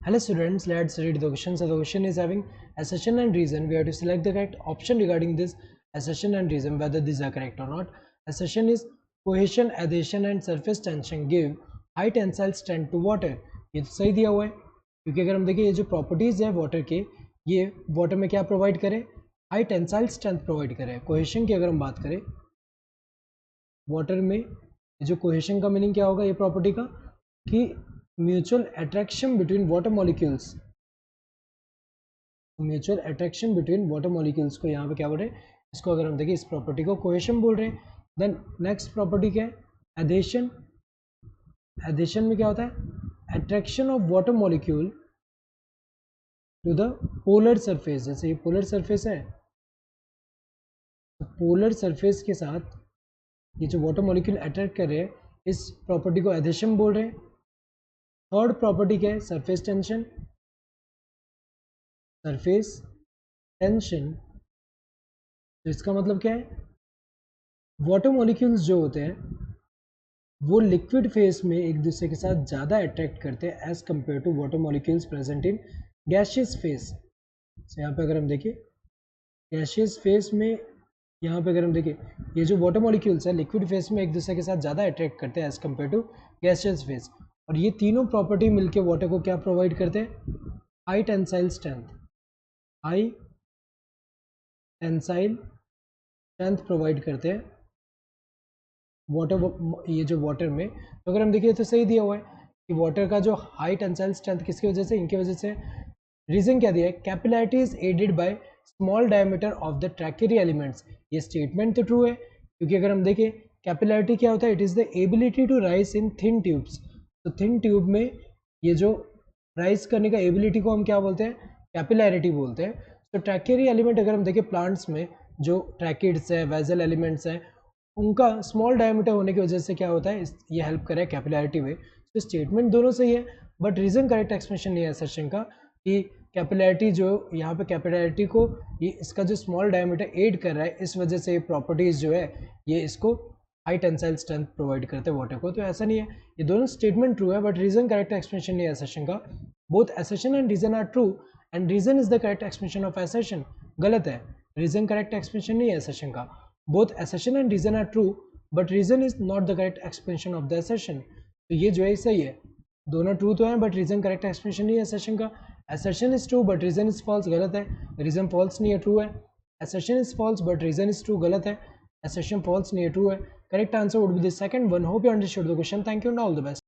Hello students, let's read the question. So the question is having assertion and reason. We have to select the correct option regarding this assertion and reason, whether these are correct or not. Assertion is cohesion, adhesion and surface tension give high tensile strength to water. ये तो सही दिया हुआ है, क्योंकि अगर हम देखें ये जो प्रॉपर्टीज है वाटर के, ये वाटर में क्या प्रोवाइड करे, हाई टेंसाइल स्ट्रेंथ प्रोवाइड करे. कोहेशन की अगर हम बात करें वाटर में, ये जो कोहेशन का मीनिंग क्या होगा, ये प्रॉपर्टी का कि mutual attraction between water molecules, mutual attraction between water molecules को यहाँ पे क्या बोल रहे हैं, इसको अगर हम देखें इस प्रॉपर्टी को कोहेशन बोल रहे हैं. देन नेक्स्ट प्रॉपर्टी क्या है, एडेशन. एडेशन में क्या होता है, attraction of water molecule to the polar surface. जैसे ये पोलर सरफेस है, तो पोलर सरफेस के साथ ये जो वाटर मॉलिक्यूल अट्रैक्ट कर रहे हैं, इस प्रॉपर्टी को एडेशन बोल रहे हैं. थर्ड प्रॉपर्टी क्या है, सरफेस टेंशन. सरफेस टेंशन, तो इसका मतलब क्या है, वाटर मॉलिक्यूल्स जो होते हैं वो लिक्विड फेस में एक दूसरे के साथ ज़्यादा अट्रैक्ट करते हैं as compare to water molecules present in gaseous phase. तो यहाँ पे अगर हम देखें गैशियस फेस में, यहाँ पे अगर हम देखें ये जो वाटर मॉलिक्यूल्स है लिक्विड फेस में एक दूसरे के साथ ज़्यादा अट्रैक्ट करते हैं as compare to gaseous phase. और ये तीनों प्रॉपर्टी मिलके वाटर को क्या प्रोवाइड करते हैं, high tensile strength. High tensile strength provide करते हैं वाटर, ये जो वाटर में. तो अगर हम देखिए तो सही दिया हुआ है कि वाटर का जो हाई टेंसाइल स्ट्रेंथ किसकी वजह से, इनकी वजह से. रीजन क्या दिया है, capillarity is aided by small diameter of the tracheary elements. ये स्टेटमेंट तो ट्रू है, क्योंकि अगर हम देखें कैपिलैरिटी क्या होता है, it is the ability to rise in thin tubes. तो थिन ट्यूब में ये जो राइज करने का एबिलिटी को हम क्या बोलते हैं, कैपिलैरिटी बोलते हैं. तो ट्रैकेरी एलिमेंट अगर हम देखें प्लांट्स में, जो ट्रैकिड्स है, वेजल एलिमेंट्स हैं, उनका स्मॉल डायमीटर होने की वजह से क्या होता है, ये हेल्प करे कैपिलैरिटी में. तो स्टेटमेंट दोनों सही है, बट रीज़न करेक्ट एक्सप्रेशन नहीं है असर्शन का कि कैपिलैरिटी जो यहाँ पे कैपिलैरिटी को ये इसका जो स्मॉल डायमीटर एड कर रहा है, इस वजह से ये प्रॉपर्टीज़ जो है ये इसको हाई टेंसाइल स्ट्रेंथ प्रोवाइड करते हैं वाटर को. तो ऐसा नहीं है, ये दोनों स्टेटमेंट ट्रू है, बट रीज़न करेक्ट एक्सप्रेशन नहीं है असर्शन का. Both assertion and reason are true and reason is the correct expression of assertion. गलत है, रीज़न करेक्ट एक्सप्रेशन नहीं है असर्शन का. बोथ assertion and reason are true but reason is not the correct explanation of the assertion. तो ये जो है सही है, दोनों ट्रू तो हैं बट रीजन करेक्ट एक्सप्लेनेशन नहीं है assertion का. assertion is true but reason is false, गलत है. रीजन false नहीं है, ट्रू है. assertion is false but reason is true, गलत है. assertion false नहीं है, ट्रू है. Correct answer would be the second one. Hope you understood the question. Thank you and all the best.